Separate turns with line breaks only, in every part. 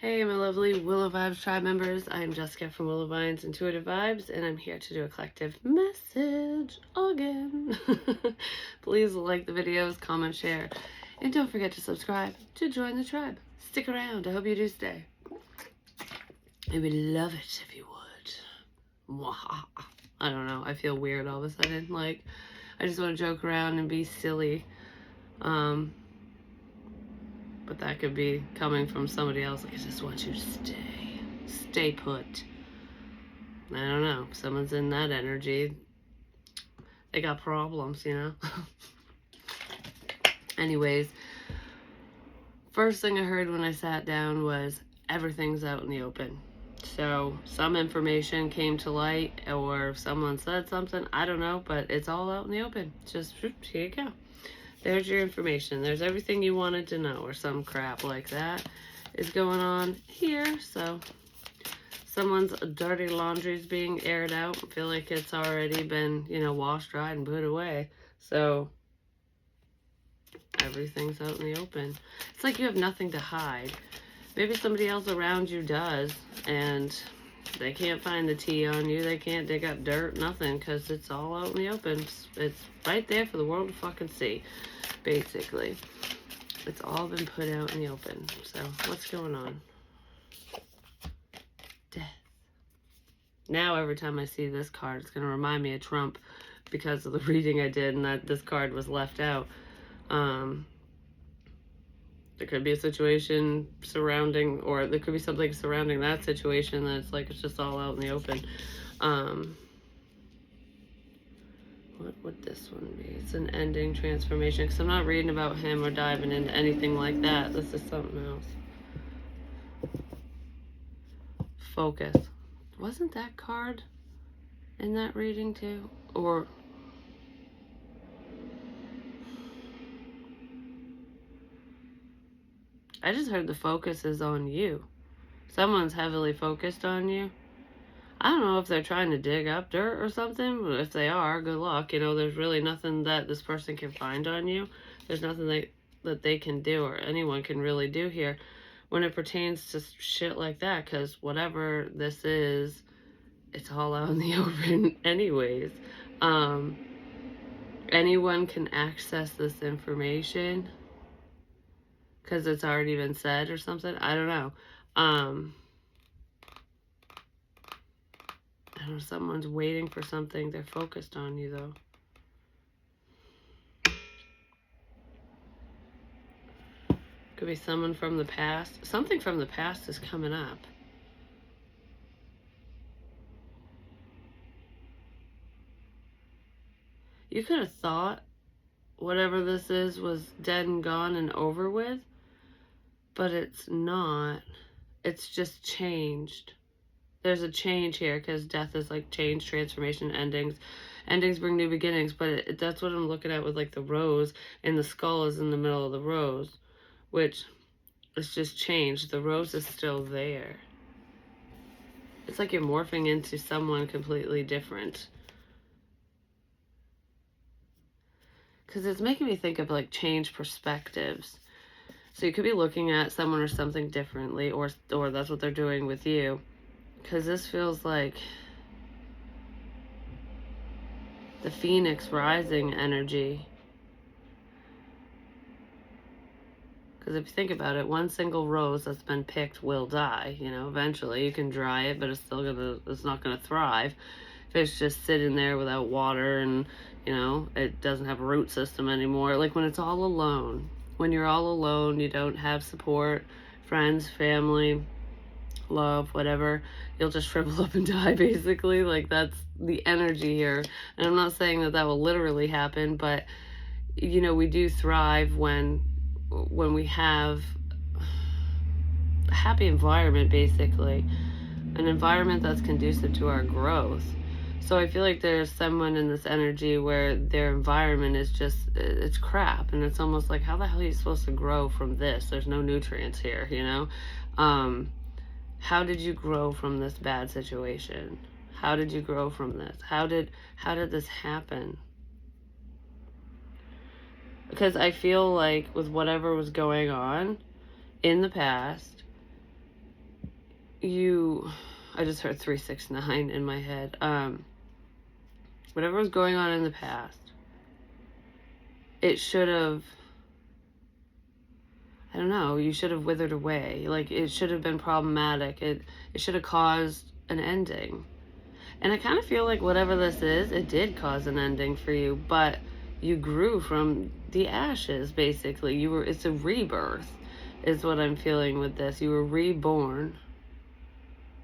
Hey, my lovely Willow Vibes tribe members. I'm Jessica from Willow Vines Intuitive Vibes, and I'm here to do a collective message again. Please like the videos, comment, share, and don't forget to subscribe to join the tribe. Stick around. I hope you do stay. I would love it if you would. I don't know. I feel weird all of a sudden. Like, I just want to joke around and be silly. But that could be coming from somebody else. Like, I just want you to stay put. I don't know. If someone's in that energy, they got problems, you know? Anyways, first thing I heard when I sat down was everything's out in the open. So some information came to light, or someone said something, I don't know, but it's all out in the open. Just, here you go. There's your information. There's everything you wanted to know, or some crap like that is going on here. So someone's dirty laundry is being aired out. I feel like it's already been, washed, dried, and put away. So everything's out in the open. It's like you have nothing to hide. Maybe somebody else around you does, and they can't find the tea on you. They can't dig up dirt, nothing, because it's all out in the open. It's right there for the world to fucking see, basically. It's all been put out in the open. So, what's going on? Death. Now, every time I see this card, it's going to remind me of Trump because of the reading I did, and that this card was left out. There could be a situation surrounding, or there could be something surrounding that situation that's like it's just all out in the open. What would this one be? It's an ending, transformation, because I'm not reading about him or diving into anything like that. This is something else. Focus. Wasn't that card in that reading too? Or... I just heard the focus is on you. Someone's heavily focused on you. I don't know if they're trying to dig up dirt or something, but if they are, good luck. There's really nothing that this person can find on you. There's nothing that they can do, or anyone can really do here when it pertains to shit like that, because whatever this is, it's all out in the open anyways. Anyone can access this information because it's already been said or something. I don't know. I don't know, someone's waiting for something. They're focused on you, though. Could be someone from the past. Something from the past is coming up. You could have thought whatever this is was dead and gone and over with, but it's not. It's just changed. There's a change here, because death is like change, transformation, endings. Endings bring new beginnings, but that's what I'm looking at with like the rose, and the skull is in the middle of the rose, which is just changed. The rose is still there. It's like you're morphing into someone completely different. Because it's making me think of like change perspectives. So you could be looking at someone or something differently, or that's what they're doing with you. Because this feels like the phoenix rising energy. Because if you think about it, one single rose that's been picked will die. Eventually you can dry it, but it's not gonna thrive if it's just sitting there without water, and it doesn't have a root system anymore. Like when it's all alone. When you're all alone, you don't have support, friends, family, love, whatever, you'll just shrivel up and die, basically. Like, that's the energy here. And I'm not saying that will literally happen, but, we do thrive when we have a happy environment, basically. An environment that's conducive to our growth. So I feel like there's someone in this energy where their environment is just, it's crap. And it's almost like, how the hell are you supposed to grow from this? There's no nutrients here, How did you grow from this bad situation? How did you grow from this? How did this happen? Because I feel like with whatever was going on in the past, I just heard 369 in my head. Whatever was going on in the past, it should have, I don't know, you should have withered away. Like, it should have been problematic. It should have caused an ending. And I kind of feel like whatever this is, it did cause an ending for you, but you grew from the ashes, basically. It's a rebirth, is what I'm feeling with this. You were reborn.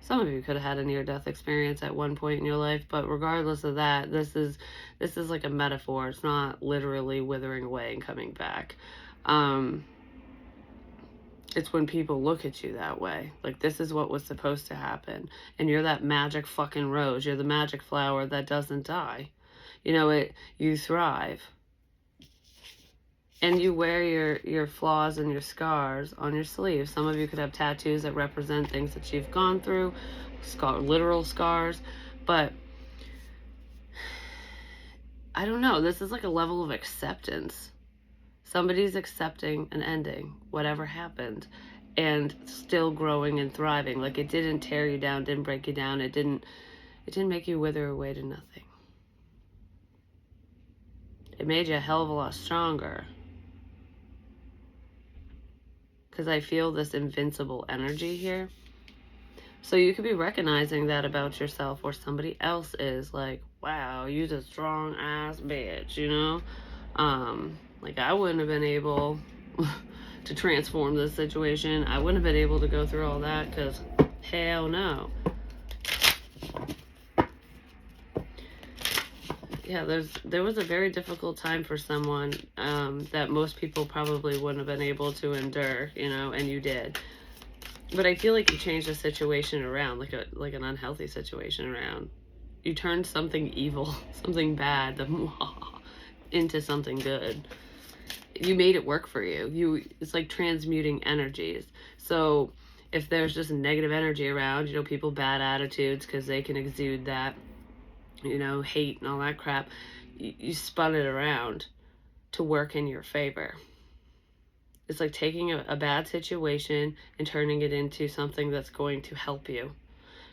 Some of you could have had a near-death experience at one point in your life, but regardless of that, this is like a metaphor. It's not literally withering away and coming back. It's when people look at you that way. Like, this is what was supposed to happen. And you're that magic fucking rose. You're the magic flower that doesn't die. You know, you thrive. And you wear your flaws and your scars on your sleeve. Some of you could have tattoos that represent things that you've gone through, literal scars. But I don't know. This is like a level of acceptance. Somebody's accepting an ending, whatever happened, and still growing and thriving. Like, it didn't tear you down, didn't break you down. It didn't make you wither away to nothing. It made you a hell of a lot stronger. Because I feel this invincible energy here. So you could be recognizing that about yourself, or somebody else is like, wow, you're a strong ass bitch, you know? Like, I wouldn't have been able to transform this situation. I wouldn't have been able to go through all that, because hell no. Yeah, there was a very difficult time for someone that most people probably wouldn't have been able to endure, you know, and you did. But I feel like you changed the situation around, like an unhealthy situation around. You turned something evil, something bad, into something good. You made it work for you. It's like transmuting energies. So if there's just negative energy around, you know, people, bad attitudes, because they can exude that, you know, hate and all that crap, you spun it around to work in your favor. It's like taking a bad situation and turning it into something that's going to help you.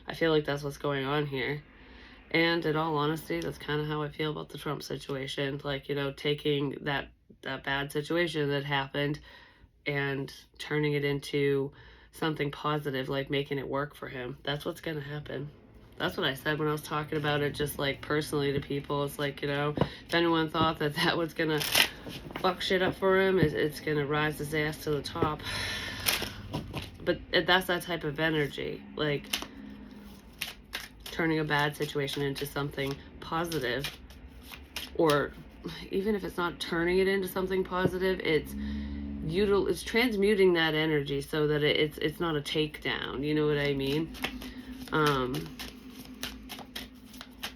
I feel like that's what's going on here. And in all honesty, that's kind of how I feel about the Trump situation. Like, you know, taking that bad situation that happened and turning it into something positive, like making it work for him. That's what's going to happen. That's what I said when I was talking about it, just like personally to people. It's like, you know, if anyone thought that was going to fuck shit up for him, it's going to rise his ass to the top. But that's that type of energy. Like, turning a bad situation into something positive, or even if it's not turning it into something positive, it's transmuting that energy so that it's not a takedown. You know what I mean?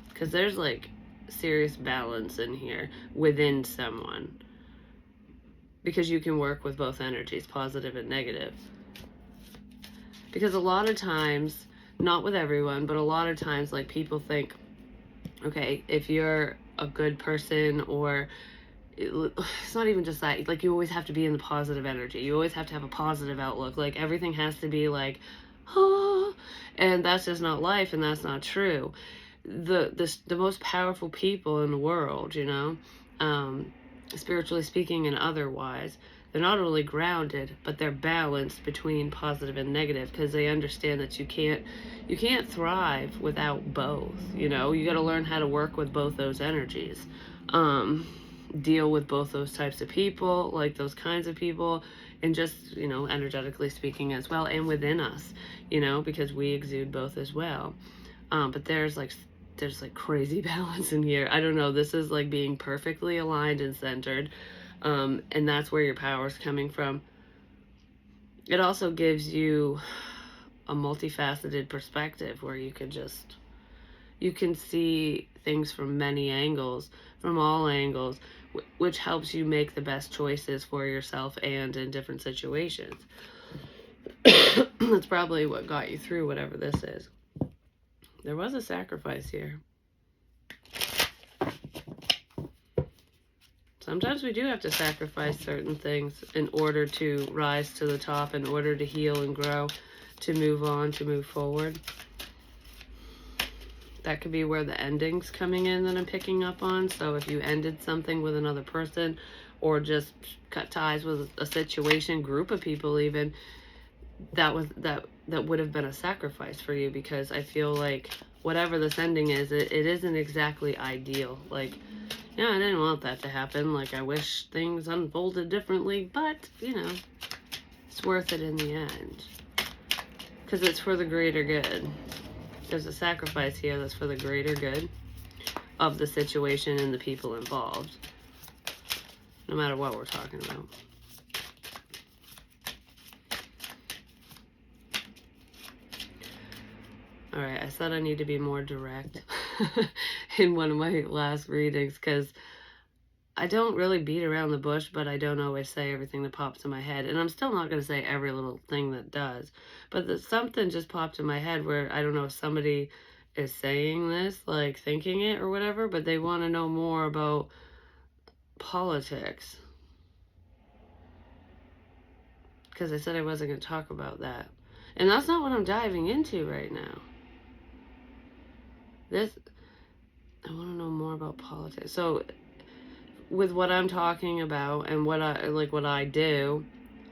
Because there's like serious balance in here within someone, because you can work with both energies, positive and negative. Because a lot of times, not with everyone, but a lot of times, like, people think, okay, if you're a good person, or it's not even just that, like, you always have to be in the positive energy. You always have to have a positive outlook. Like, everything has to be like, oh, and that's just not life, and that's not true. The most powerful people in the world, you know, spiritually speaking and otherwise, they're not only grounded, but they're balanced between positive and negative, because they understand that you can't thrive without both. You know, you got to learn how to work with both those energies, deal with both those types of people, like those kinds of people, and just, you know, energetically speaking as well, and within us, you know, because we exude both as well. But there's like crazy balance in here. I don't know. This is like being perfectly aligned and centered. And that's where your power is coming from. It also gives you a multifaceted perspective where you can see things from many angles, from all angles, which helps you make the best choices for yourself and in different situations. That's probably what got you through whatever this is. There was a sacrifice here. So Sometimes we do have to sacrifice certain things in order to rise to the top, in order to heal and grow, to move on, to move forward. That could be where the ending's coming in that I'm picking up on. So if you ended something with another person, or just cut ties with a situation, group of people even, that would have been a sacrifice for you, because I feel like whatever this ending is, it isn't exactly ideal. Like, yeah, I didn't want that to happen. Like, I wish things unfolded differently, but, you know, it's worth it in the end. Because it's for the greater good. There's a sacrifice here that's for the greater good of the situation and the people involved. No matter what we're talking about. Alright, I said I need to be more direct in one of my last readings, because I don't really beat around the bush, but I don't always say everything that pops in my head. And I'm still not going to say every little thing that does. But something just popped in my head where I don't know if somebody is saying this, like thinking it or whatever, but they want to know more about politics. Because I said I wasn't going to talk about that. And that's not what I'm diving into right now. I want to know more about politics. So, with what I'm talking about and what I do,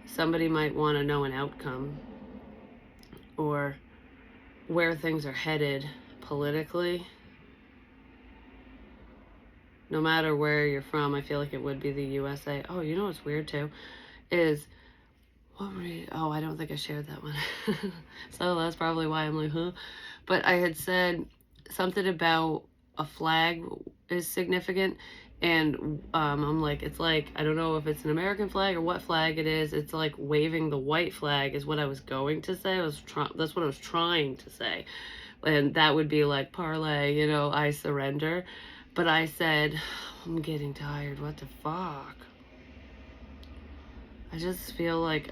somebody might want to know an outcome or where things are headed politically. No matter where you're from, I feel like it would be the USA. Oh, you know what's weird too? Is, I don't think I shared that one. So that's probably why I'm like, huh? But I had said something about a flag is significant. And I'm like, it's like, I don't know if it's an American flag or what flag it is. It's like waving the white flag is what I was going to say. That's what I was trying to say. And that would be like parlay, you know, I surrender. But I said, I'm getting tired. What the fuck? I just feel like,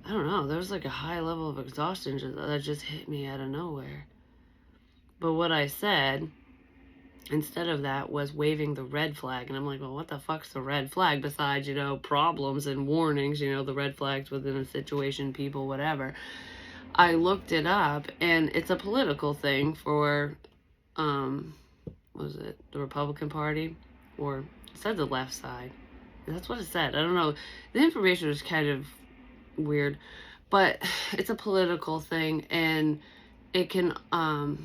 I don't know. There was like a high level of exhaustion that just hit me out of nowhere. But what I said instead of that was waving the red flag. And I'm like, well, what the fuck's the red flag besides, you know, problems and warnings, you know, the red flags within a situation, people, whatever. I looked it up, and it's a political thing for, was it the Republican Party? Or it said the left side. That's what it said. I don't know. The information was kind of weird, but it's a political thing, and it can, I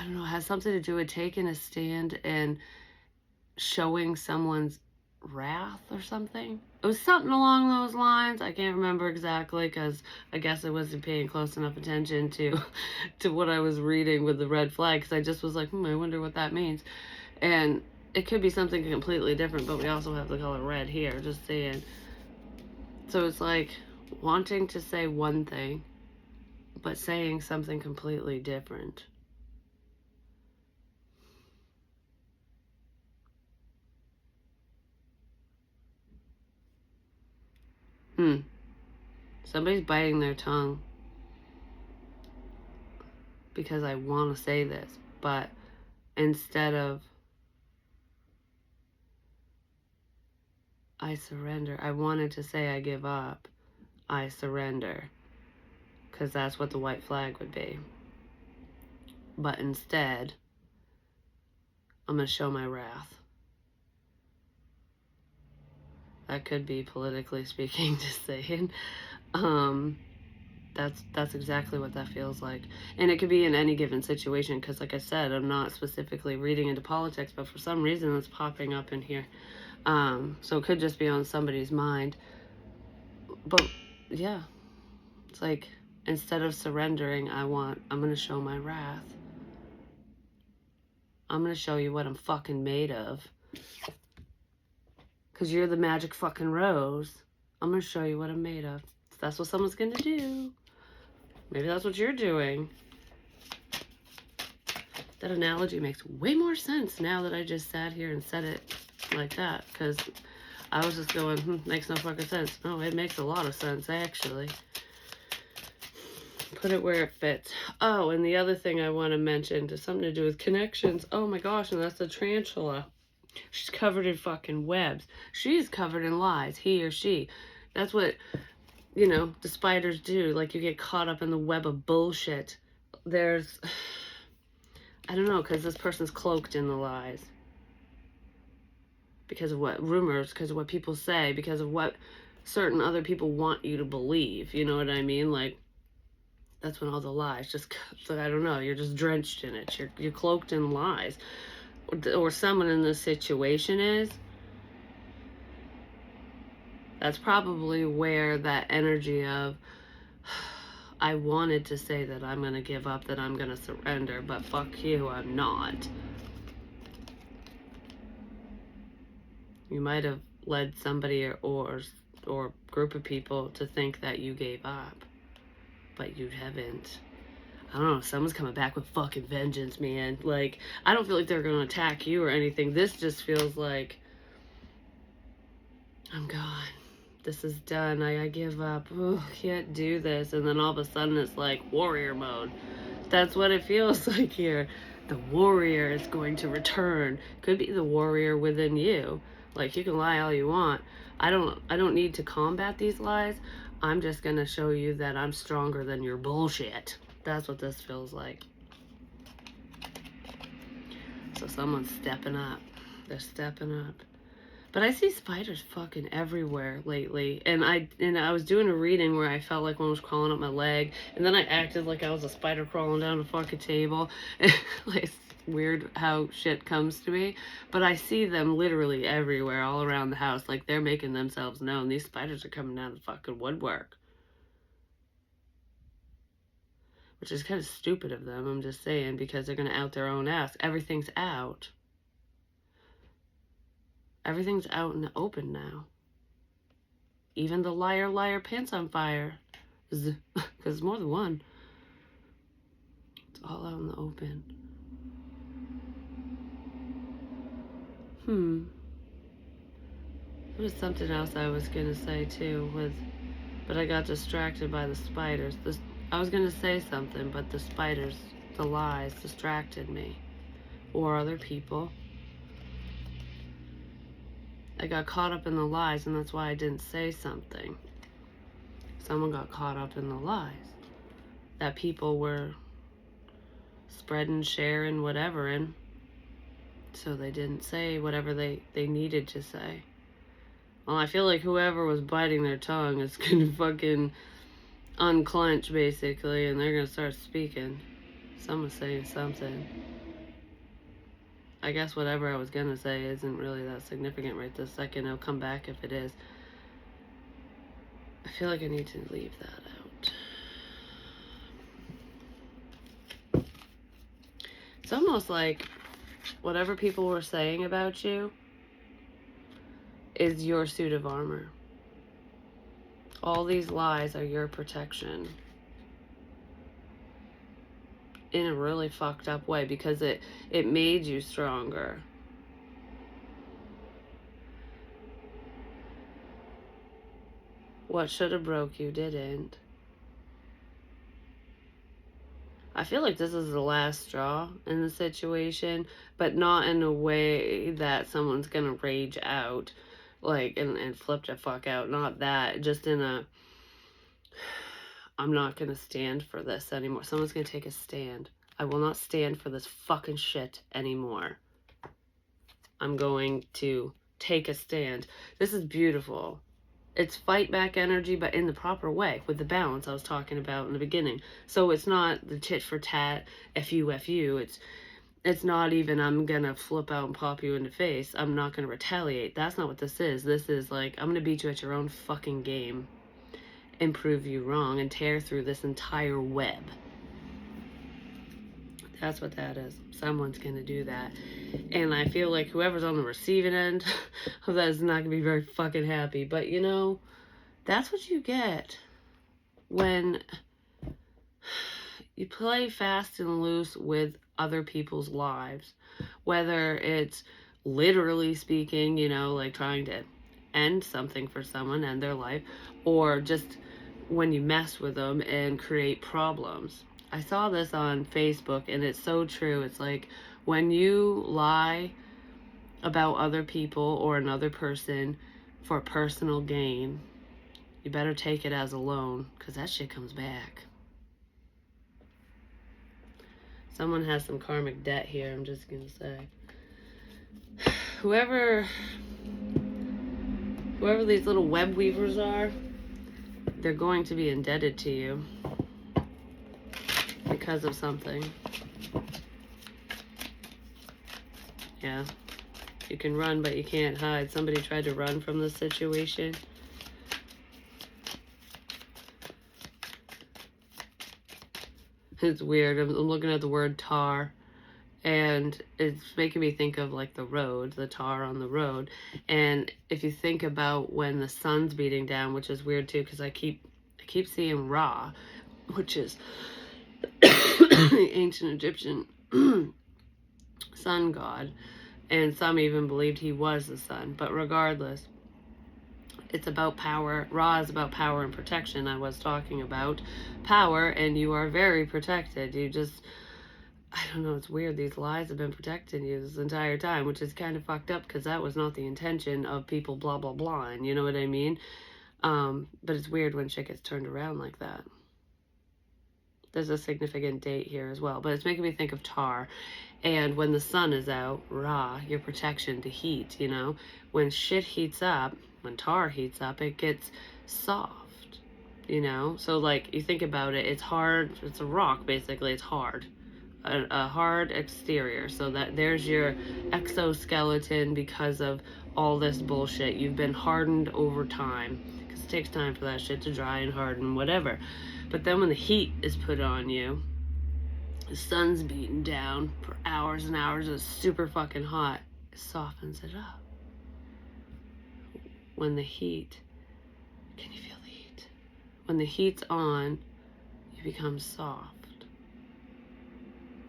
don't know, has something to do with taking a stand and showing someone's wrath or something. It was something along those lines. I can't remember exactly, because I guess I wasn't paying close enough attention to what I was reading with the red flag, because I just was like, I wonder what that means. And it could be something completely different, but we also have the color red here, just saying. So it's like wanting to say one thing, but saying something completely different. Somebody's biting their tongue because I want to say this, but instead of I surrender, I wanted to say I give up, I surrender, because that's what the white flag would be. But instead, I'm going to show my wrath. That could be politically speaking, just saying. That's exactly what that feels like. And it could be in any given situation, because like I said, I'm not specifically reading into politics, but for some reason it's popping up in here. So it could just be on somebody's mind. But yeah, it's like, instead of surrendering, I'm going to show my wrath. I'm going to show you what I'm fucking made of. Because you're the magic fucking rose. I'm going to show you what I'm made of. If that's what someone's going to do. Maybe that's what you're doing. That analogy makes way more sense now that I just sat here and said it like that. Because I was just going, makes no fucking sense. No, it makes a lot of sense, actually. Put it where it fits. Oh, and the other thing I want to mention is something to do with connections. Oh my gosh, and that's the tarantula. She's covered in fucking webs. She's covered in lies, he or she. That's what, you know, the spiders do. Like, you get caught up in the web of bullshit. There's, I don't know, because this person's cloaked in the lies. Because of what rumors, because of what people say, because of what certain other people want you to believe. You know what I mean? Like, that's when all the lies just, I don't know, you're just drenched in it. You're cloaked in lies. Or someone in this situation is. That's probably where that energy of, I wanted to say that I'm going to give up, that I'm going to surrender, but fuck you, I'm not. You might have led somebody or group of people to think that you gave up, but you haven't. I don't know, someone's coming back with fucking vengeance, man. Like, I don't feel like they're going to attack you or anything. This just feels like, I'm gone. This is done. I give up. Ooh, can't do this. And then all of a sudden it's like warrior mode. That's what it feels like here. The warrior is going to return. Could be the warrior within you. Like, you can lie all you want. I don't need to combat these lies. I'm just going to show you that I'm stronger than your bullshit. That's what this feels like. So someone's stepping up. They're stepping up. But I see spiders fucking everywhere lately. And I was doing a reading where I felt like one was crawling up my leg. And then I acted like I was a spider crawling down a fucking table. Like, it's weird how shit comes to me. But I see them literally everywhere, all around the house. Like, they're making themselves known. These spiders are coming down the fucking woodwork. Which is kind of stupid of them, I'm just saying, because they're going to out their own ass. Everything's out. Everything's out in the open now. Even the liar pants on fire. Because there's more than one. It's all out in the open. There was something else I was going to say too, but I got distracted by the spiders. I was going to say something, but the spiders, the lies, distracted me. Or other people. I got caught up in the lies, and that's why I didn't say something. Someone got caught up in the lies. That people were spreading, sharing, whatever, and so they didn't say whatever they needed to say. Well, I feel like whoever was biting their tongue is gonna fucking unclench, basically, and they're gonna start speaking. Someone's saying something. I guess whatever I was gonna say isn't really that significant right this second. It'll come back if it is. I feel like I need to leave that out. It's almost like whatever people were saying about you is your suit of armor. All these lies are your protection. In a really fucked up way, because it made you stronger. What should have broke you didn't. I feel like this is the last straw in the situation, but not in a way that someone's gonna rage out, like, and flip the fuck out. Not that, just in a, I'm not gonna stand for this anymore. Someone's gonna take a stand. I will not stand for this fucking shit anymore. I'm going to take a stand. This is beautiful. It's fight back energy, but in the proper way, with the balance I was talking about in the beginning. So it's not the tit for tat, F-U. It's not even, I'm gonna flip out and pop you in the face. I'm not gonna retaliate. That's not what this is. This is like, I'm gonna beat you at your own fucking game and prove you wrong and tear through this entire web. That's what that is. Someone's going to do that. And I feel like whoever's on the receiving end of that is not going to be very fucking happy. But, you know, that's what you get when you play fast and loose with other people's lives. Whether it's literally speaking, you know, like trying to end something for someone, end their life, or just when you mess with them and create problems. I saw this on Facebook, and it's so true. It's like, when you lie about other people or another person for personal gain, you better take it as a loan, because that shit comes back. Someone has some karmic debt here, I'm just going to say. Whoever these little web weavers are, they're going to be indebted to you because of something. Yeah. You can run, but you can't hide. Somebody tried to run from this situation. It's weird. I'm looking at the word tar, and it's making me think of like the road, the tar on the road. And if you think about when the sun's beating down, which is weird too, because I keep seeing Ra, which is the ancient Egyptian sun god, and some even believed he was the sun. But regardless, it's about power. Ra is about power and protection. I was talking about power, and you are very protected. You just, I don't know, it's weird. These lies have been protecting you this entire time, which is kind of fucked up, because that was not the intention of people blah, blah, blah, and you know what I mean? But it's weird when shit gets turned around like that. There's a significant date here as well, but it's making me think of tar. And when the sun is out, Ra, your protection to heat, you know? When shit heats up, when tar heats up, it gets soft, you know? So, like, you think about it, it's hard, it's a rock, basically, it's hard. A hard exterior, so that there's your exoskeleton because of all this bullshit. You've been hardened over time, because it takes time for that shit to dry and harden, whatever. But then when the heat is put on you, the sun's beating down for hours and hours, it's super fucking hot, it softens it up. When the heat, can you feel the heat? When the heat's on, you become soft.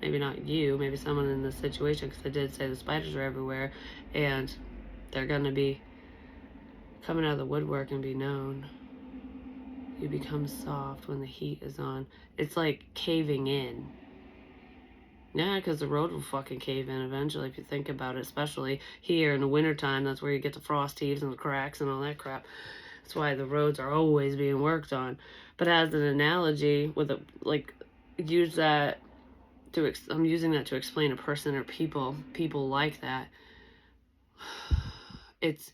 Maybe not you, maybe someone in this situation, because I did say the spiders are everywhere, and they're going to be coming out of the woodwork and be known. You become soft when the heat is on. It's like caving in. Yeah, because the road will fucking cave in eventually if you think about it, especially here in the wintertime. That's where you get the frost heaves and the cracks and all that crap. That's why the roads are always being worked on. But as an analogy, with a, like, use that to, I'm using that to explain a person or people like that. It's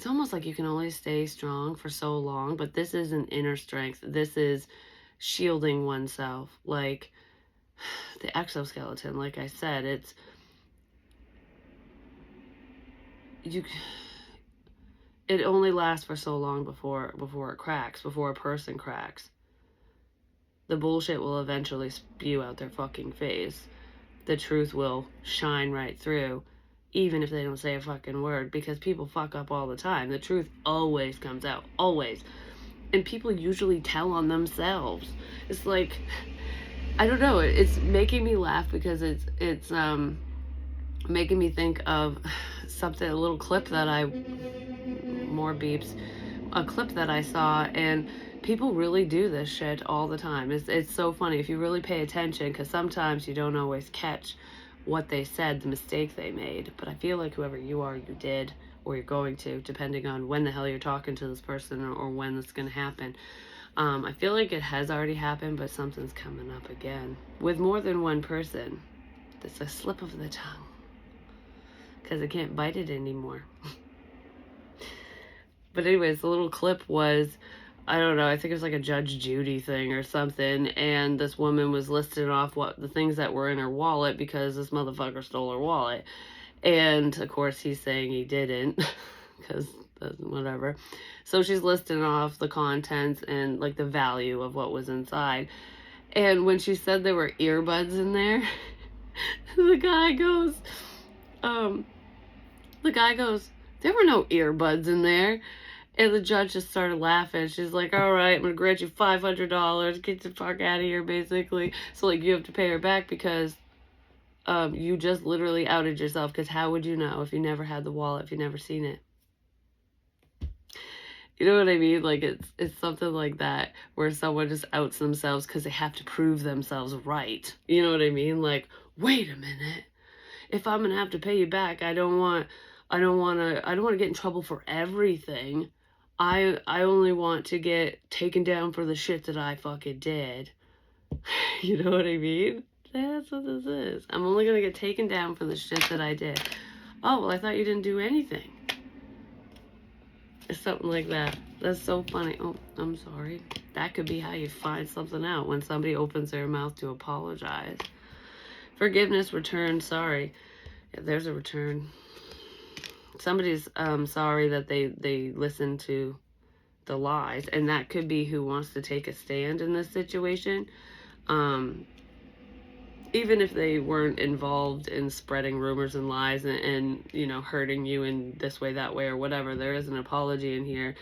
almost like you can only stay strong for so long, but this is an inner strength. This is shielding oneself, like the exoskeleton. Like I said, it only lasts for so long before it cracks, before a person cracks. The bullshit will eventually spew out their fucking face. The truth will shine right through, even if they don't say a fucking word, because people fuck up all the time. The truth always comes out, always. And people usually tell on themselves. It's like, I don't know, it's making me laugh because it's making me think of something, a little clip that more beeps, a clip that I saw, and people really do this shit all the time. It's so funny if you really pay attention, because sometimes you don't always catch what they said, the mistake they made. But I feel like whoever you are, you did, or you're going to, depending on when the hell you're talking to this person, or when it's going to happen. I feel like it has already happened, but something's coming up again with more than one person. It's a slip of the tongue, because I can't bite it anymore. But anyways, the little clip was, I don't know, I think it was like a Judge Judy thing or something, and this woman was listing off what the things that were in her wallet, because this motherfucker stole her wallet. And of course he's saying he didn't, because whatever. So she's listing off the contents and like the value of what was inside. And when she said there were earbuds in there, the guy goes, there were no earbuds in there. And the judge just started laughing. She's like, all right, I'm going to grant you $500. Get the fuck out of here, basically. So, like, you have to pay her back because you just literally outed yourself. Because how would you know if you never had the wallet, if you never seen it? You know what I mean? Like, it's something like that, where someone just outs themselves because they have to prove themselves right. You know what I mean? Like, wait a minute. if I'm gonna have to pay you back, I don't want to get in trouble for everything. I only want to get taken down for the shit that I fucking did. You know what I mean? That's what this is. I'm only gonna get taken down for the shit that I did. Oh, well, I thought you didn't do anything. It's something like that. That's so funny. Oh, I'm sorry. That could be how you find something out, when somebody opens their mouth to apologize. Forgiveness, return, sorry. Yeah, there's a return. Somebody's sorry that they listened to the lies, and that could be who wants to take a stand in this situation. Even if they weren't involved in spreading rumors and lies and you know, hurting you in this way, that way, or whatever, there is an apology in here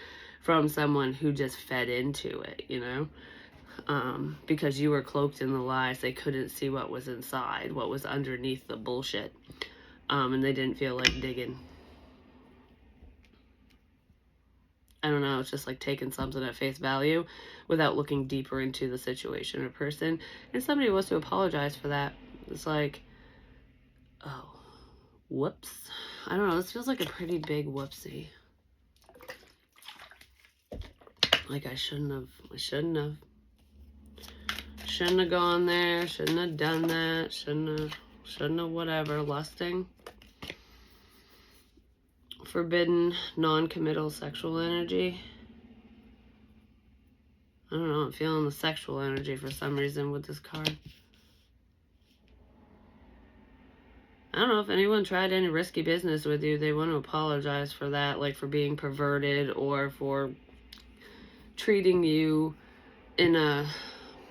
from someone who just fed into it, you know, because you were cloaked in the lies. They couldn't see what was inside, what was underneath the bullshit, and they didn't feel like digging. I don't know, it's just like taking something at face value without looking deeper into the situation or person. And somebody wants to apologize for that. It's like, oh, whoops. I don't know, this feels like a pretty big whoopsie. Like I shouldn't have gone there, shouldn't have done that, shouldn't have whatever, lusting. Forbidden, non-committal sexual energy. I don't know, I'm feeling the sexual energy for some reason with this card. I don't know if anyone tried any risky business with you. They want to apologize for that, like for being perverted or for treating you in a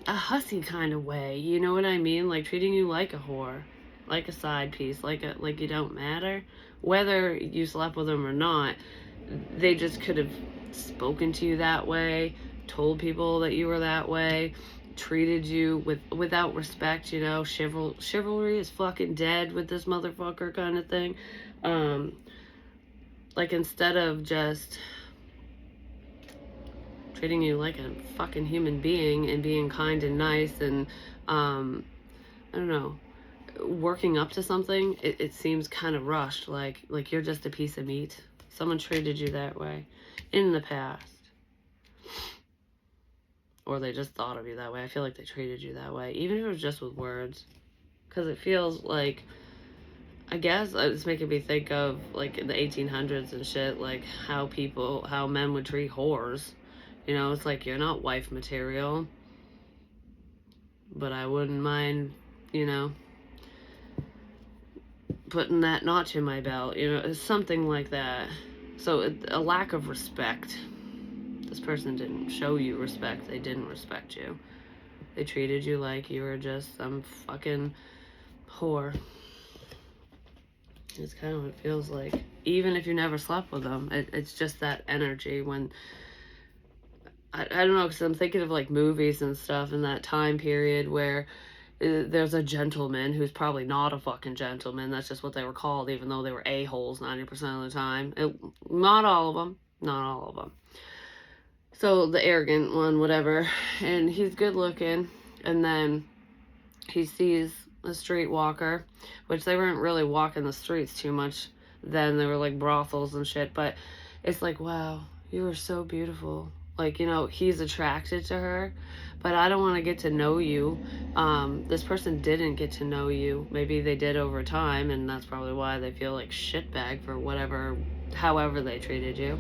hussy kind of way. You know what I mean? Like treating you like a whore, like a side piece, like you don't matter. Whether you slept with them or not, they just could have spoken to you that way, told people that you were that way, treated you without respect, you know. Chivalry is fucking dead with this motherfucker kind of thing. Like instead of just treating you like a fucking human being and being kind and nice and I don't know, working up to something, it seems kind of rushed, like you're just a piece of meat. Someone treated you that way in the past. Or they just thought of you that way. I feel like they treated you that way, even if it was just with words. Because it feels like, I guess it's making me think of like in the 1800s and shit, like how men would treat whores. You know, it's like, you're not wife material, but I wouldn't mind, you know, putting that notch in my belt, you know, it's something like that. So a lack of respect. This person didn't show you respect. They didn't respect you. They treated you like you were just some fucking whore. It's kind of what it feels like. Even if you never slept with them, it's just that energy when... I don't know, because I'm thinking of like movies and stuff in that time period where there's a gentleman who's probably not a fucking gentleman. That's just what they were called, even though they were a-holes 90% of the time. Not all of them. Not all of them. So the arrogant one, whatever. And he's good looking. And then he sees a streetwalker, which they weren't really walking the streets too much then. They were like brothels and shit. But it's like, wow, you are so beautiful. Like, you know, he's attracted to her, but I don't want to get to know you. This person didn't get to know you. Maybe they did over time, and that's probably why they feel like shitbag for whatever, however they treated you.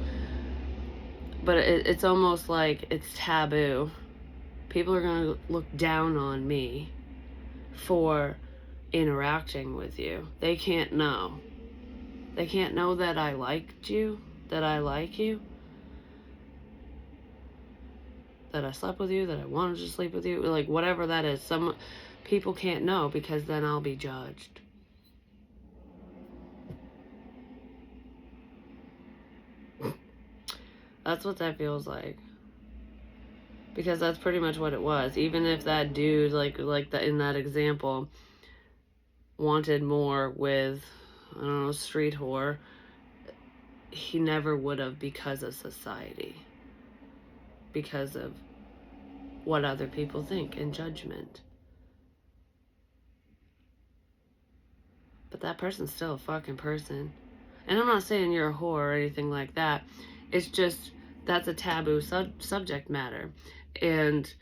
But it's almost like it's taboo. People are going to look down on me for interacting with you. They can't know. They can't know that I liked you, that I like you, that I slept with you, that I wanted to sleep with you, like whatever that is. Some people can't know because then I'll be judged. That's what that feels like. Because that's pretty much what it was. Even if that dude, like in that example, wanted more with, I don't know, street whore, he never would have, because of society. Because of what other people think and judgment. But that person's still a fucking person. And I'm not saying you're a whore or anything like that. It's just that's a taboo subject matter. And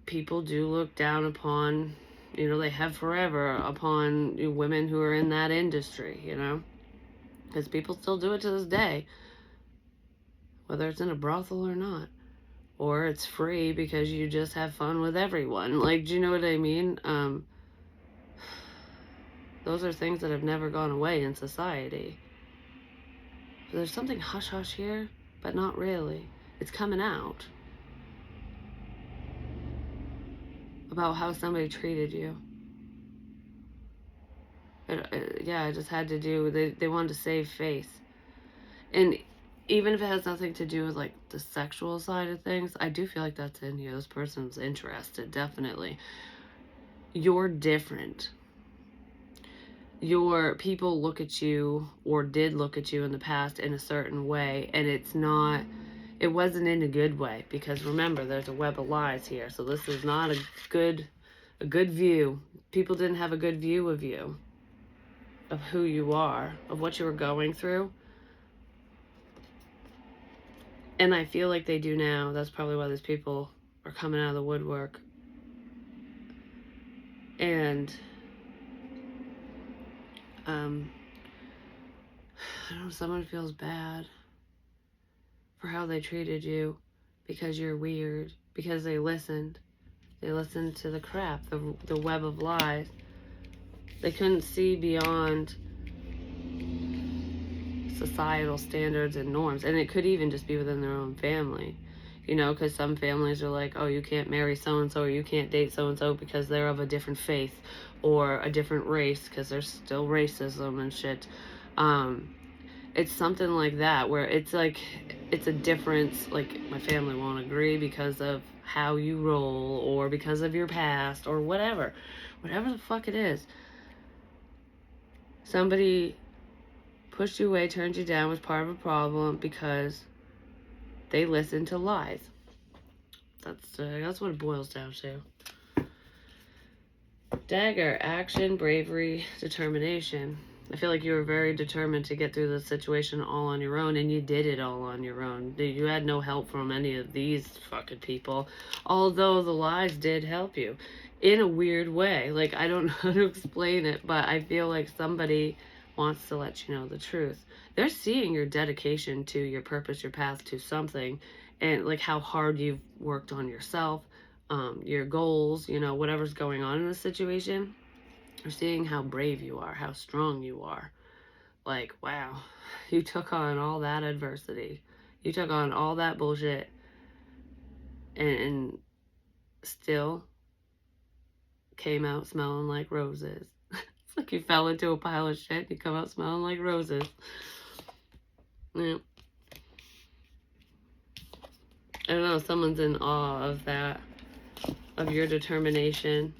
people do look down upon, they have forever upon women who are in that industry, because people still do it to this day, whether it's in a brothel or not, or it's free because you just have fun with everyone. Like, do you know what I mean? Those are things that have never gone away in society. So there's something hush hush here, but not really. It's coming out about how somebody treated you. It just had to do, they wanted to save face. And even if it has nothing to do with like the sexual side of things, I do feel like that's in here. This person's interested, definitely. You're different. Your people look at you, or did look at you in the past, in a certain way, and it wasn't in a good way, because remember, there's a web of lies here. So this is not a good view. People didn't have a good view of you, of who you are, of what you were going through. And I feel like they do now. That's probably why these people are coming out of the woodwork. And I don't know, someone feels bad for how they treated you because you're weird, because they listened. They listened to the crap, the web of lies. They couldn't see beyond societal standards and norms. And it could even just be within their own family. Because some families are like, oh, you can't marry so-and-so, or you can't date so-and-so because they're of a different faith or a different race, because there's still racism and shit. It's something like that, where it's like, it's a difference, like, my family won't agree because of how you roll, or because of your past, or whatever the fuck it is. Somebody pushed you away, turned you down, was part of a problem because they listened to lies. That's what it boils down to. Dagger, action, bravery, determination. I feel like you were very determined to get through the situation all on your own, and you did it all on your own. You had no help from any of these fucking people, although the lies did help you in a weird way. Like, I don't know how to explain it, but I feel like somebody wants to let you know the truth. They're seeing your dedication to your purpose, your path to something, and like how hard you've worked on yourself, your goals, whatever's going on in the situation. They're seeing how brave you are, how strong you are. Like, wow, you took on all that adversity. You took on all that bullshit, and still came out smelling like roses. It's like you fell into a pile of shit, you come out smelling like roses. Yeah. I don't know, someone's in awe of that, of your determination.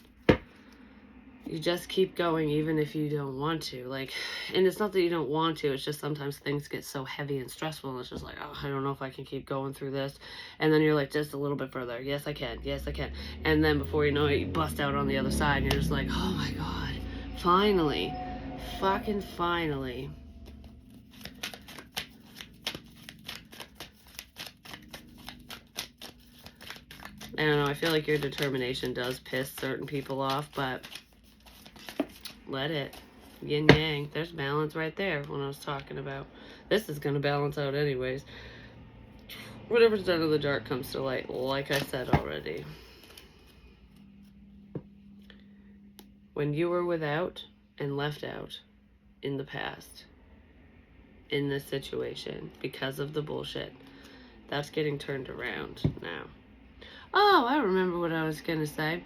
You just keep going even if you don't want to. Like, and it's not that you don't want to, it's just sometimes things get so heavy and stressful, and it's just like, oh, I don't know if I can keep going through this. And then you're like, just a little bit further. Yes, I can. Yes, I can. And then before you know it, you bust out on the other side, and you're just like, oh my God, finally. Fucking finally. I don't know, I feel like your determination does piss certain people off, but let it. Yin yang. There's balance right there when I was talking about. This is going to balance out anyways. Whatever's done in the dark comes to light, like I said already. When you were without and left out in the past, in this situation, because of the bullshit, that's getting turned around now. Oh, I remember what I was going to say.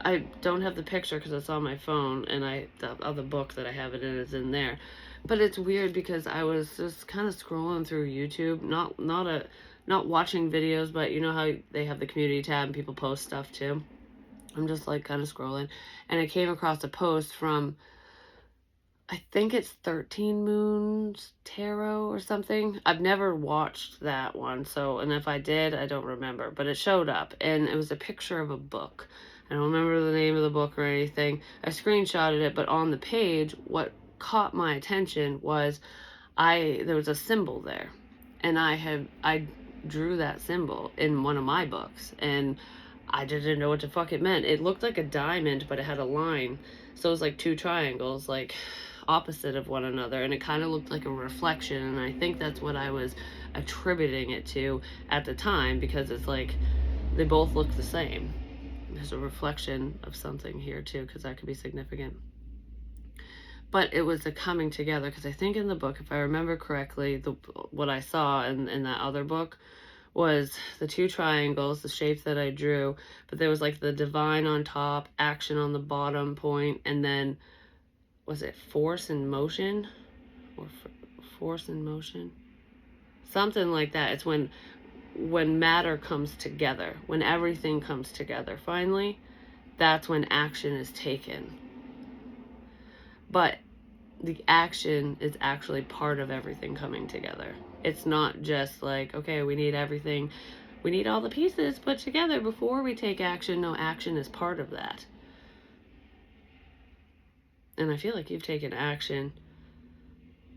I don't have the picture because it's on my phone, and the other book that I have it in is in there. But it's weird because I was just kind of scrolling through YouTube, not watching videos, but you know how they have the community tab and people post stuff too. I'm just like kind of scrolling, and I came across a post from, I think it's 13 Moons Tarot or something. I've never watched that one, and if I did, I don't remember, but it showed up, and it was a picture of a book. I don't remember the name of the book or anything. I screenshotted it, but on the page, what caught my attention was there was a symbol there, and I drew that symbol in one of my books, and I didn't know what the fuck it meant. It looked like a diamond, but it had a line, so it was like two triangles, like opposite of one another, and it kind of looked like a reflection, and I think that's what I was attributing it to at the time, because it's like they both look the same. There's a reflection of something here too, because that could be significant. But it was a coming together, because I think in the book, if I remember correctly, what I saw in that other book was the two triangles, the shape that I drew, but there was like the divine on top, action on the bottom point, and then was it force and motion, or force and motion, something like that. It's when matter comes together, when everything comes together finally, that's when action is taken. But the action is actually part of everything coming together. It's not just like, okay, we need everything, we need all the pieces put together before we take action. No, action is part of that. And I feel like you've taken action,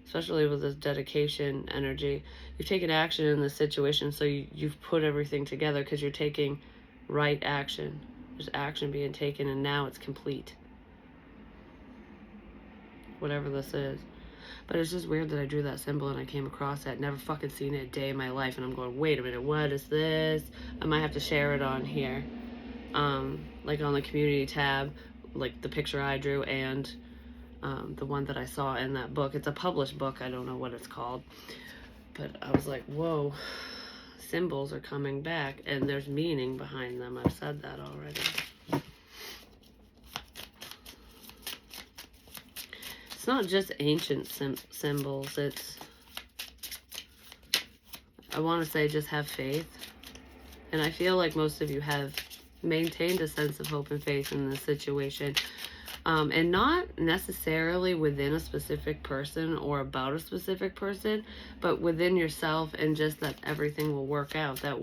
especially with this dedication energy. You've taken action in this situation, so you've put everything together because you're taking right action. There's action being taken, and now it's complete. Whatever this is. But it's just weird that I drew that symbol and I came across that. Never fucking seen it a day in my life, and I'm going, wait a minute, what is this? I might have to share it on here. Like on the community tab, like the picture I drew and the one that I saw in that book. It's a published book. I don't know what it's called. But I was like, whoa, symbols are coming back, and there's meaning behind them. I've said that already. It's not just ancient symbols. It's, I want to say, just have faith. And I feel like most of you have maintained a sense of hope and faith in this situation. And not necessarily within a specific person or about a specific person, but within yourself, and just that everything will work out. That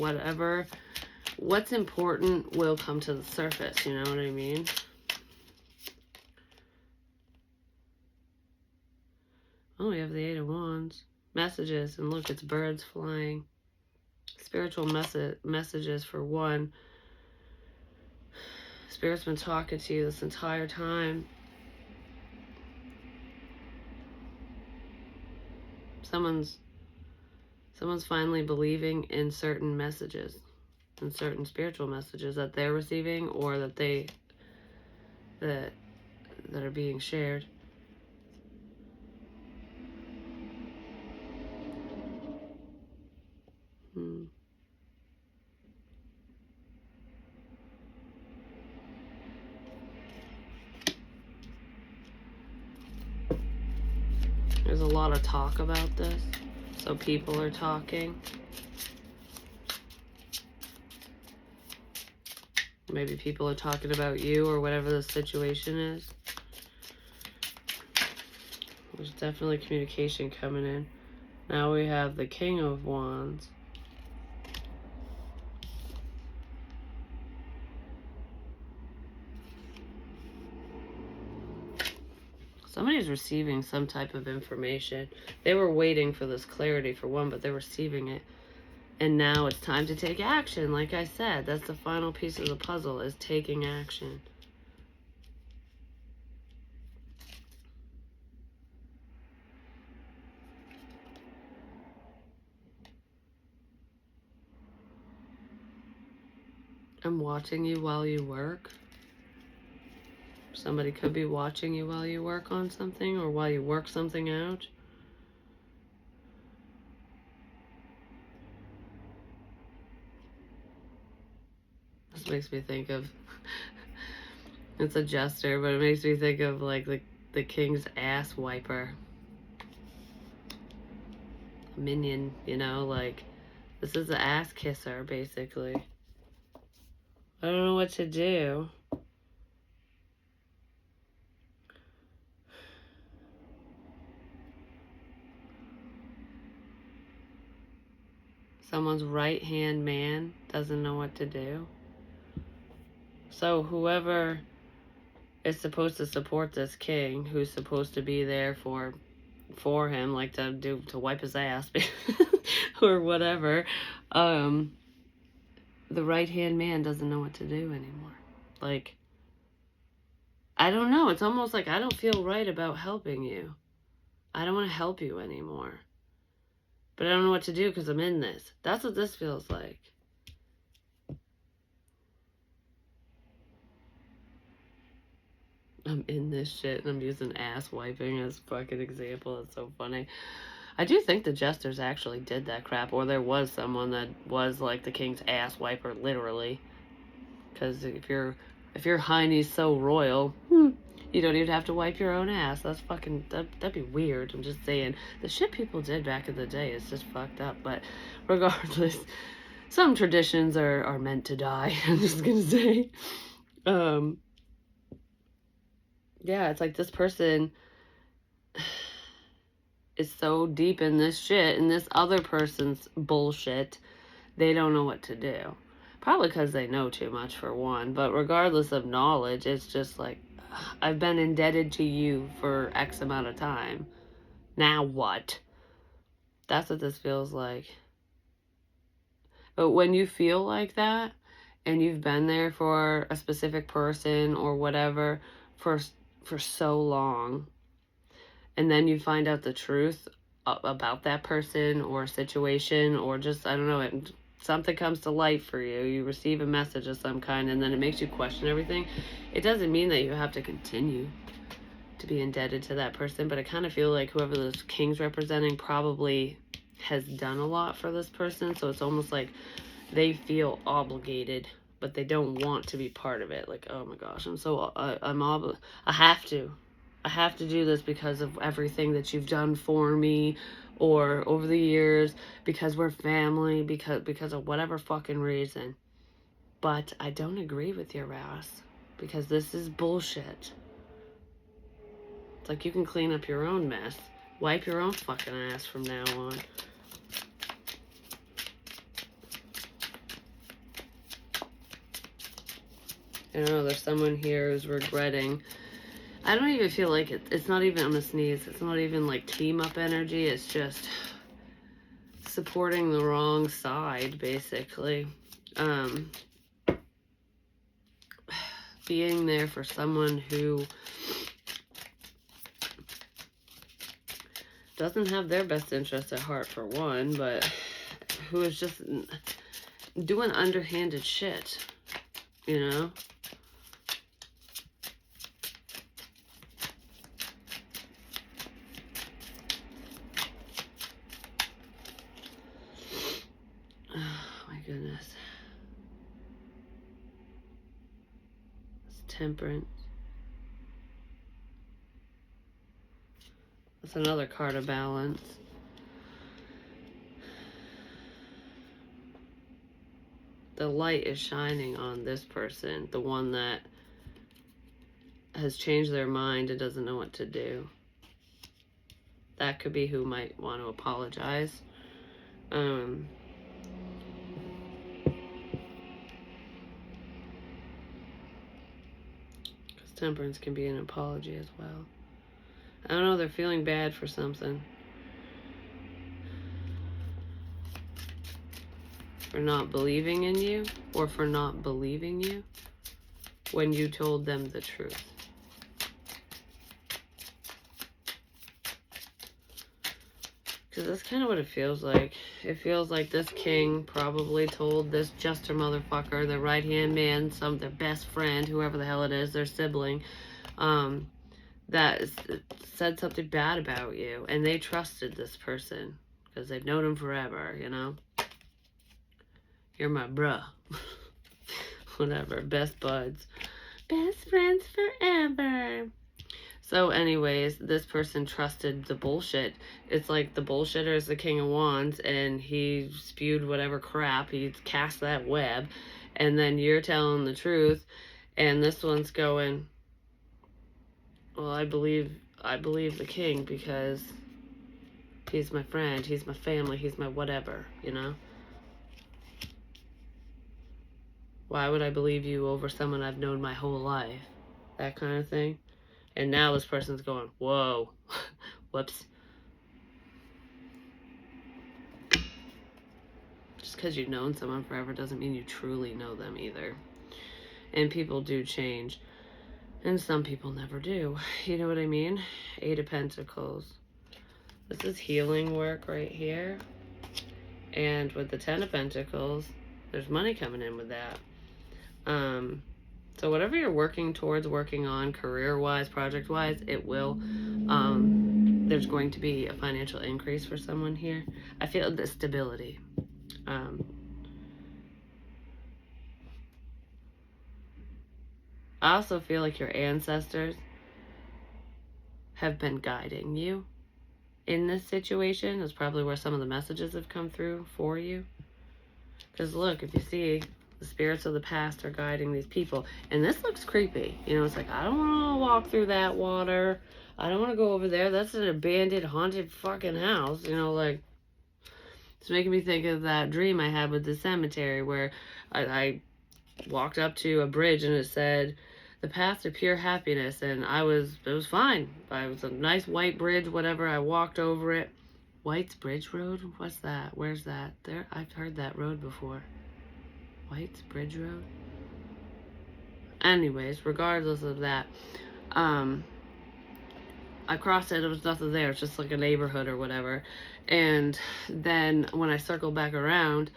what's important will come to the surface, you know what I mean? Oh, we have the 8 of Wands. Messages, and look, it's birds flying. Spiritual messages for one. Spirit's been talking to you this entire time. Someone's finally believing in certain messages, in certain spiritual messages that they're receiving, or that are being shared. There's a lot of talk about this, so people are talking. Maybe people are talking about you or whatever the situation is. There's definitely communication coming in. Now we have the King of Wands. Somebody's receiving some type of information. They were waiting for this clarity for one, but they're receiving it. And now it's time to take action. Like I said, that's the final piece of the puzzle, is taking action. I'm watching you while you work. Somebody could be watching you while you work on something, or while you work something out. This makes me think of, it's a jester, but it makes me think of like the king's ass wiper. Minion, you know, like, this is the ass kisser, basically. I don't know what to do. Someone's right-hand man doesn't know what to do. So whoever is supposed to support this king, who's supposed to be there for him, like to wipe his ass or whatever, the right hand man doesn't know what to do anymore. Like, I don't know. It's almost like I don't feel right about helping you. I don't want to help you anymore. But I don't know what to do because I'm in this. That's what this feels like. I'm in this shit, and I'm using ass wiping as fucking example. It's so funny. I do think the jesters actually did that crap, or there was someone that was like the king's ass wiper, literally. Because if your hiney's so royal, you don't even have to wipe your own ass. That's fucking, that'd be weird. I'm just saying, the shit people did back in the day is just fucked up. But regardless, some traditions are meant to die. I'm just gonna say. Yeah, it's like this person is so deep in this shit and this other person's bullshit, they don't know what to do. Probably because they know too much, for one. But regardless of knowledge, it's just like, I've been indebted to you for X amount of time. Now what? That's what this feels like. But when you feel like that, and you've been there for a specific person or whatever for so long, and then you find out the truth about that person or situation, or just, I don't know, something comes to light for you, you receive a message of some kind, and then it makes you question everything. It doesn't mean that you have to continue to be indebted to that person, but I kind of feel like whoever this king's representing probably has done a lot for this person, so it's almost like they feel obligated, but they don't want to be part of it. Like, oh my gosh, I have to do this because of everything that you've done for me, or over the years, because we're family, because of whatever fucking reason. But I don't agree with your ass, because this is bullshit. It's like, you can clean up your own mess. Wipe your own fucking ass from now on. I don't know, there's someone here who's regretting. I don't even feel like it's not even, I'm gonna sneeze, it's not even like team up energy, it's just supporting the wrong side, basically. Being there for someone who doesn't have their best interest at heart, for one, but who is just doing underhanded shit, you know? Goodness. It's temperance. That's another card of balance. The light is shining on this person, the one that has changed their mind and doesn't know what to do. That could be who might want to apologize. Temperance can be an apology as well. I don't know, they're feeling bad for something. For not believing in you, or for not believing you when you told them the truth. Because that's kind of what it feels like. It feels like this king probably told this jester motherfucker, their right-hand man, their best friend, whoever the hell it is, their sibling, that said something bad about you. And they trusted this person because they've known him forever, you know? You're my bruh. Whatever. Best buds. Best friends forever. So anyways, this person trusted the bullshit. It's like the bullshitter is the King of Wands, and he spewed whatever crap, he cast that web, and then you're telling the truth, and this one's going, well, I believe the king because he's my friend, he's my family, he's my whatever, you know? Why would I believe you over someone I've known my whole life? That kind of thing. And now this person's going, whoa, whoops. Just because you've known someone forever doesn't mean you truly know them either. And people do change. And some people never do. You know what I mean? 8 of Pentacles. This is healing work right here. And with the 10 of Pentacles, there's money coming in with that. So whatever you're working towards, working on, career-wise, project-wise, it will. There's going to be a financial increase for someone here. I feel the stability. I also feel like your ancestors have been guiding you in this situation. That's probably where some of the messages have come through for you. Because look, if you see, the spirits of the past are guiding these people. And this looks creepy. You know, it's like, I don't want to walk through that water. I don't want to go over there. That's an abandoned, haunted fucking house. You know, like, it's making me think of that dream I had with the cemetery where I walked up to a bridge and it said, the path to pure happiness. And it was fine. It was a nice white bridge, whatever. I walked over it. White's Bridge Road? What's that? Where's that? There, I've heard that road before. White's Bridge Road? Anyways, regardless of that, I crossed it, there was nothing there, it's just like a neighborhood or whatever. And then when I circled back around,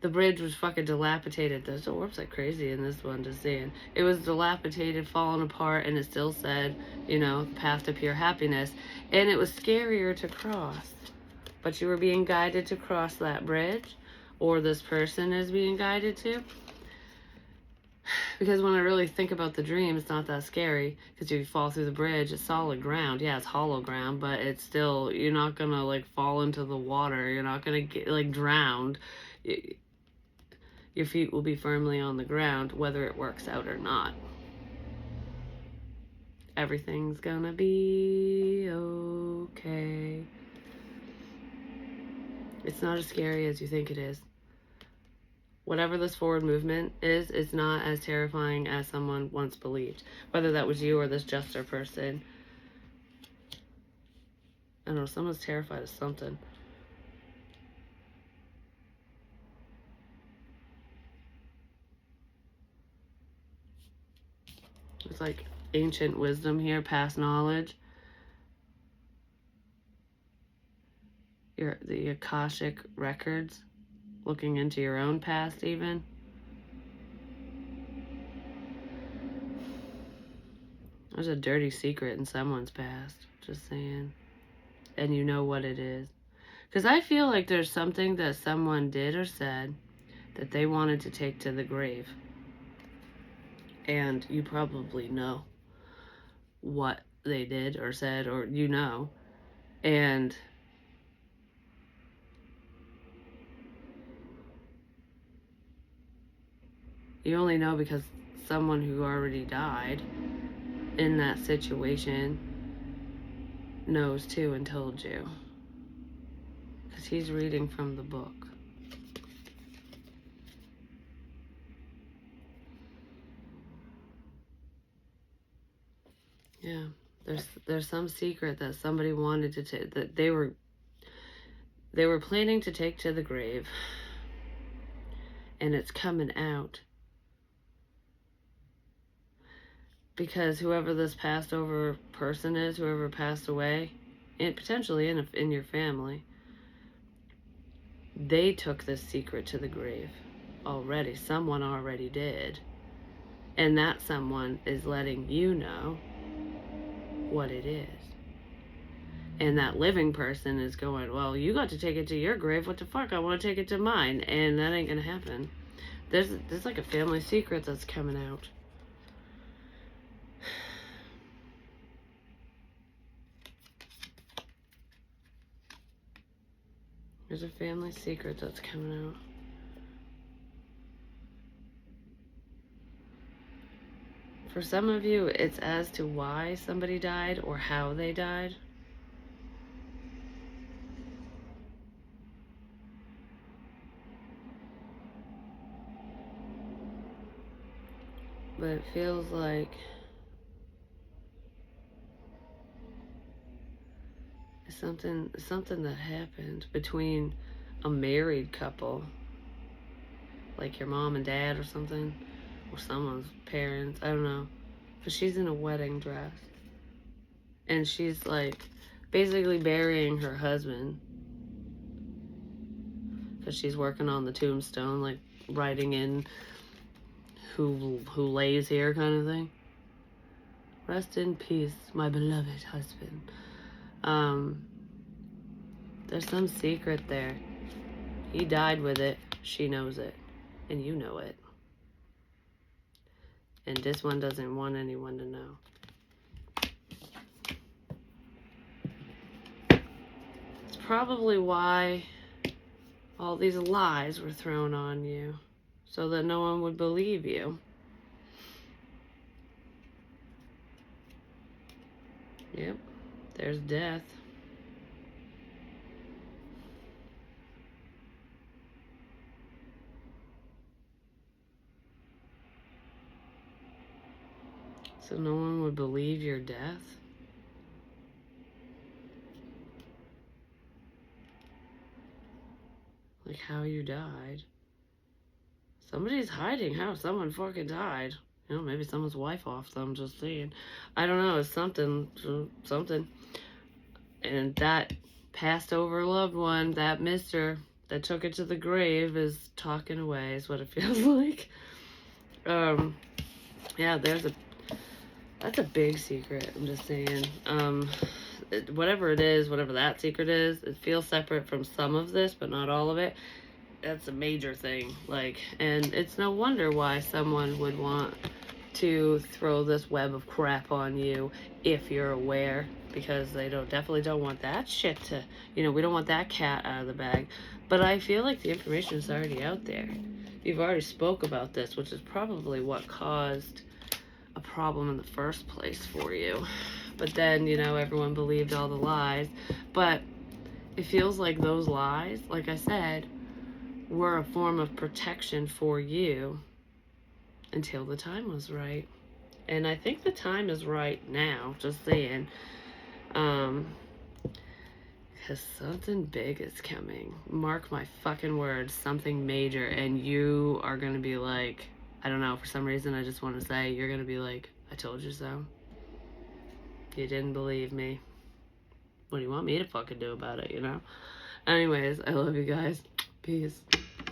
the bridge was fucking dilapidated. There's a warps like crazy in this one, just saying. It was dilapidated, falling apart, and it still said, you know, path to pure happiness. And it was scarier to cross. But you were being guided to cross that bridge, or this person is being guided to. Because when I really think about the dream, it's not that scary. Because if you fall through the bridge, it's solid ground. Yeah, it's hollow ground, but it's still, you're not going to, like, fall into the water. You're not going to get, like, drowned. Your feet will be firmly on the ground, whether it works out or not. Everything's gonna be okay. It's not as scary as you think it is. Whatever this forward movement is, it's not as terrifying as someone once believed. Whether that was you or this jester person. I don't know, someone's terrified of something. It's like ancient wisdom here, past knowledge. The Akashic records. Looking into your own past even. There's a dirty secret in someone's past. Just saying. And you know what it is. Because I feel like there's something that someone did or said that they wanted to take to the grave. And you probably know what they did or said, or you know. And you only know because someone who already died in that situation knows too and told you. Because he's reading from the book. Yeah, there's some secret that somebody wanted to take, that they were planning to take to the grave, and it's coming out because whoever this passed over person is, whoever passed away, and potentially in your family, they took this secret to the grave already. Someone already did, and that someone is letting you know what it is. And that living person is going, well, you got to take it to your grave. What the fuck? I want to take it to mine. And that ain't going to happen. There's like a family secret that's coming out. There's a family secret that's coming out. For some of you, it's as to why somebody died or how they died. But it feels like something that happened between a married couple, like your mom and dad or something, or someone's parents, I don't know. But she's in a wedding dress. And she's like basically burying her husband. Because she's working on the tombstone, like writing in who lays here kind of thing. Rest in peace, my beloved husband. There's some secret there. He died with it. She knows it. And you know it. And this one doesn't want anyone to know. It's probably why all these lies were thrown on you. So that no one would believe you. Yep. There's death. So no one would believe your death? Like how you died. Somebody's hiding how someone fucking died. You know, maybe someone's wife off them, just saying. I don't know, it's something. And that passed over loved one, that mister that took it to the grave is talking away, is what it feels like. Yeah, that's a big secret, I'm just saying. Whatever it is, whatever that secret is, it feels separate from some of this, but not all of it. That's a major thing. Like, and it's no wonder why someone would want to throw this web of crap on you if you're aware, because they definitely don't want that shit to, we don't want that cat out of the bag. But I feel like the information is already out there. You've already spoke about this, which is probably what caused a problem in the first place for you. But then, everyone believed all the lies. But it feels like those lies, like I said, were a form of protection for you until the time was right. And I think the time is right now, just saying. Because something big is coming. Mark my fucking words, something major. And you are going to be like, I don't know, for some reason I just want to say, you're going to be like, I told you so. You didn't believe me. What do you want me to fucking do about it, Anyways, I love you guys. Peace.